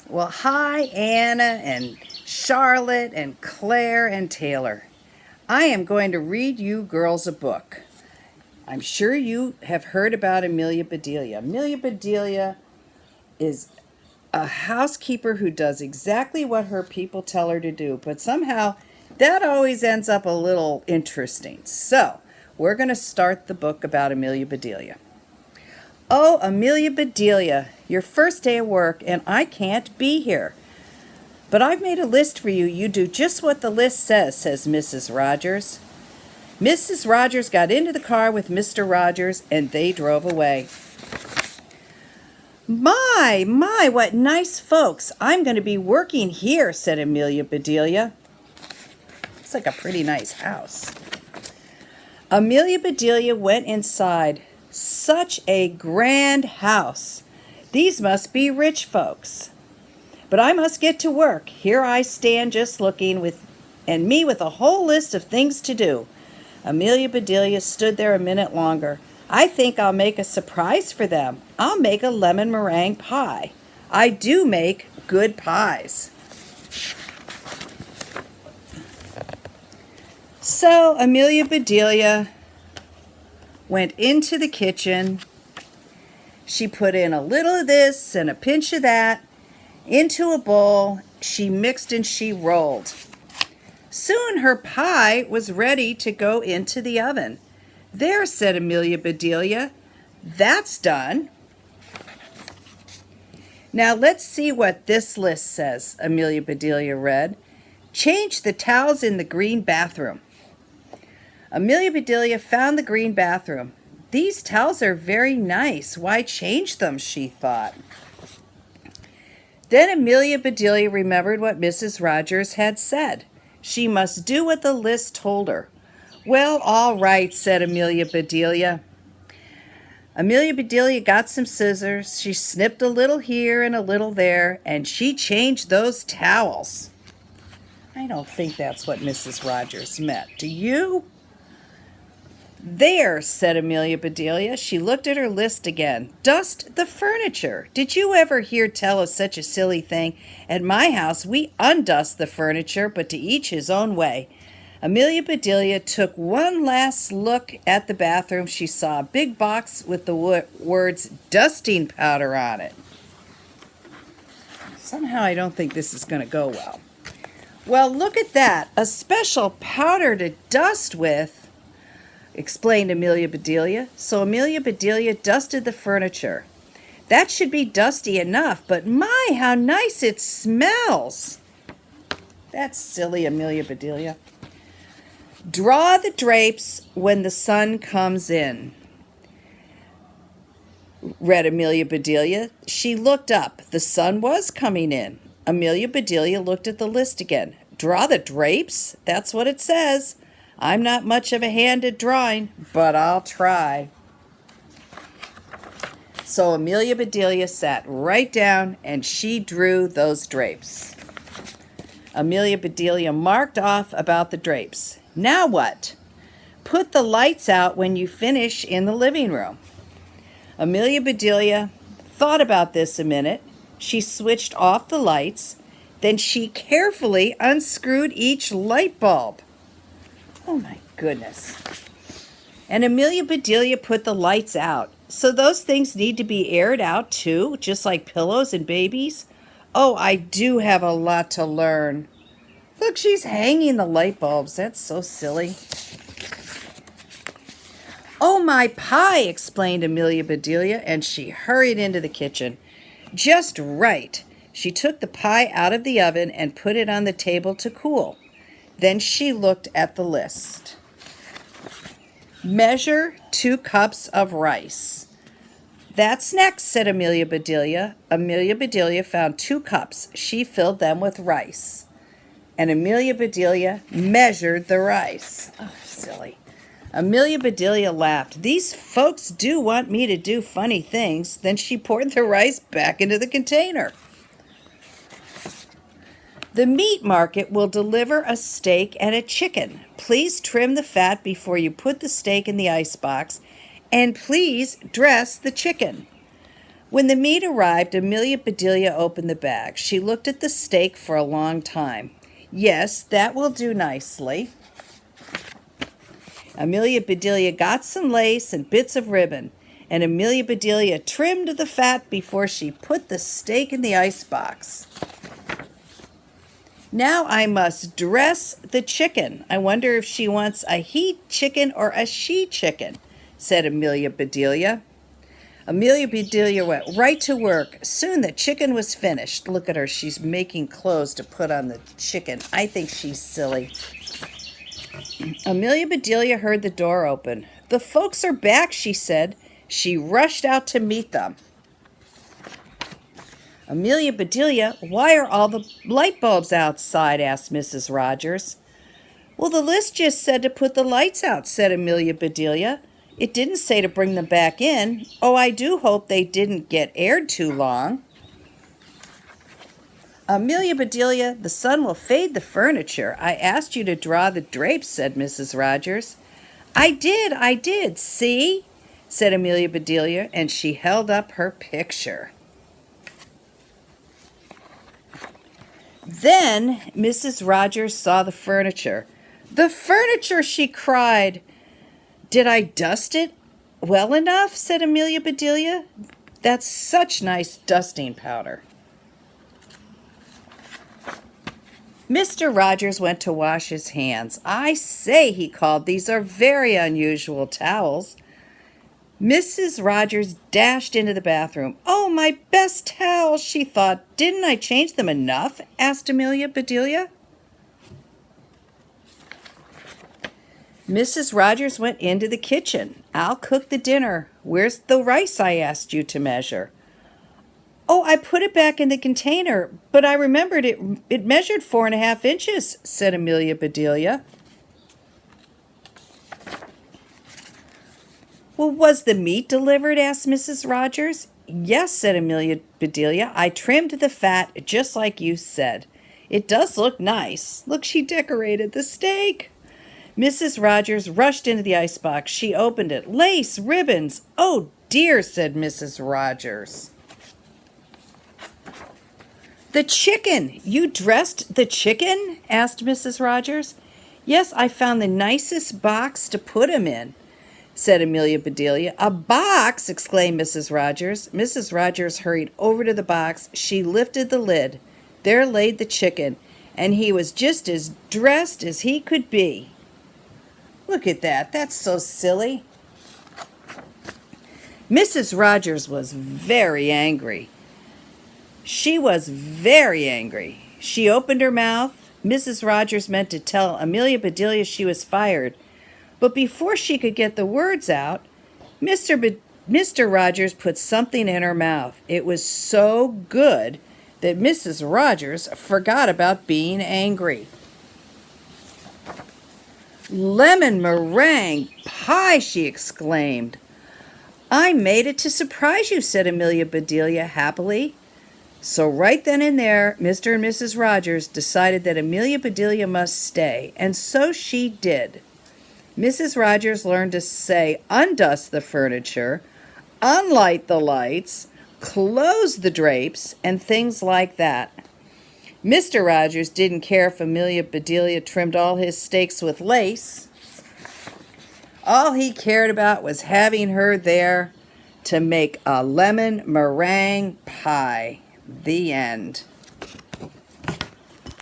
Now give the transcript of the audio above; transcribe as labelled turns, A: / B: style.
A: Well, hi, Anna and Charlotte and Claire and Taylor. I am going to read you girls a book. I'm sure you have heard about Amelia Bedelia. Amelia Bedelia is a housekeeper who does exactly what her people tell her to do, but somehow that always ends up a little interesting. So, we're going to start the book about Amelia Bedelia. Oh, Amelia Bedelia, your first day of work, and I can't be here. But I've made a list for you. You do just what the list says Mrs. Rogers. Mrs. Rogers got into the car with Mr. Rogers, and they drove away. My, what nice folks. I'm going to be working here, said Amelia Bedelia. It's like a pretty nice house. Amelia Bedelia went inside. Such a grand house. These must be rich folks. But I must get to work. Here I stand just looking with a whole list of things to do. Amelia Bedelia stood there a minute longer. I think I'll make a surprise for them. I'll make a lemon meringue pie. I do make good pies. So Amelia Bedelia went into the kitchen. She put in a little of this and a pinch of that into a bowl. She mixed and she rolled. Soon her pie was ready to go into the oven. There, said Amelia Bedelia, that's done. Now let's see what this list says, Amelia Bedelia read. Change the towels in the green bathroom. Amelia Bedelia found the green bathroom. These towels are very nice. Why change them, she thought. Then Amelia Bedelia remembered what Mrs. Rogers had said. She must do what the list told her. Well, all right, said Amelia Bedelia. Amelia Bedelia got some scissors. She snipped a little here and a little there, and she changed those towels. I don't think that's what Mrs. Rogers meant. Do you? There, said Amelia Bedelia. She looked at her list again. Dust the furniture. Did you ever hear tell of such a silly thing? At my house, we undust the furniture, but to each his own way. Amelia Bedelia took one last look at the bathroom. She saw a big box with the words dusting powder on it. Somehow I don't think this is going to go well. Well, look at that. A special powder to dust with, explained Amelia Bedelia. So Amelia Bedelia dusted the furniture. That should be dusty enough, but my, how nice it smells. That's silly, Amelia Bedelia. Draw the drapes when the sun comes in, read Amelia Bedelia. She looked up. The sun was coming in. Amelia Bedelia looked at the list again. Draw the drapes? That's what it says. I'm not much of a hand at drawing, but I'll try. So Amelia Bedelia sat right down and she drew those drapes. Amelia Bedelia marked off about the drapes. Now what? Put the lights out when you finish in the living room. Amelia Bedelia thought about this a minute. She switched off the lights. Then she carefully unscrewed each light bulb. Oh my goodness. And Amelia Bedelia put the lights out. So those things need to be aired out too, just like pillows and babies? Oh, I do have a lot to learn. Look, she's hanging the light bulbs. That's so silly. Oh, my pie, explained Amelia Bedelia, and she hurried into the kitchen. Just right. She took the pie out of the oven and put it on the table to cool. Then she looked at the list. Measure 2 cups of rice. That's next, said Amelia Bedelia. Amelia Bedelia found 2 cups. She filled them with rice. And Amelia Bedelia measured the rice. Oh, silly. Amelia Bedelia laughed. These folks do want me to do funny things. Then she poured the rice back into the container. The meat market will deliver a steak and a chicken. Please trim the fat before you put the steak in the icebox, and please dress the chicken. When the meat arrived, Amelia Bedelia opened the bag. She looked at the steak for a long time. Yes, that will do nicely. Amelia Bedelia got some lace and bits of ribbon, and Amelia Bedelia trimmed the fat before she put the steak in the icebox. Now I must dress the chicken. I wonder if she wants a he chicken or a she chicken, said Amelia Bedelia. Amelia Bedelia went right to work. Soon the chicken was finished. Look at her. She's making clothes to put on the chicken. I think she's silly. Amelia Bedelia heard the door open. The folks are back, she said. She rushed out to meet them. Amelia Bedelia, why are all the light bulbs outside? Asked Mrs. Rogers. Well, the list just said to put the lights out, said Amelia Bedelia. It didn't say to bring them back in. Oh, I do hope they didn't get aired too long. Amelia Bedelia, the sun will fade the furniture. I asked you to draw the drapes, said Mrs. Rogers. I did, see, said Amelia Bedelia, and she held up her picture. Then Mrs. Rogers saw the furniture. The furniture, she cried. Did I dust it well enough? Said Amelia Bedelia. That's such nice dusting powder. Mr. Rogers went to wash his hands. I say, he called, these are very unusual towels. Mrs. Rogers dashed into the bathroom. Oh, my best towels, she thought. Didn't I change them enough? Asked Amelia Bedelia. Mrs. Rogers went into the kitchen. I'll cook the dinner. Where's the rice I asked you to measure? Oh, I put it back in the container, but I remembered it measured 4.5 inches, said Amelia Bedelia. Well, was the meat delivered? Asked Mrs. Rogers. Yes, said Amelia Bedelia. I trimmed the fat just like you said. It does look nice. Look, she decorated the steak. Mrs. Rogers rushed into the icebox. She opened it. Lace, ribbons. Oh, dear, said Mrs. Rogers. The chicken. You dressed the chicken? Asked Mrs. Rogers. Yes, I found the nicest box to put him in, said Amelia Bedelia. A box? Exclaimed Mrs. Rogers. Mrs. Rogers hurried over to the box. She lifted the lid. There lay the chicken, and he was just as dressed as he could be. Look at that. That's so silly. Mrs. Rogers was very angry. She was very angry. She opened her mouth. Mrs. Rogers meant to tell Amelia Bedelia she was fired. But before she could get the words out, Mr. Rogers put something in her mouth. It was so good that Mrs. Rogers forgot about being angry. Lemon meringue pie, she exclaimed. I made it to surprise you, said Amelia Bedelia happily. So right then and there, Mr. and Mrs. Rogers decided that Amelia Bedelia must stay, and so she did. Mrs. Rogers learned to say, undust the furniture, unlight the lights, close the drapes, and things like that. Mr. Rogers didn't care if Amelia Bedelia trimmed all his steaks with lace. All he cared about was having her there to make a lemon meringue pie. The end.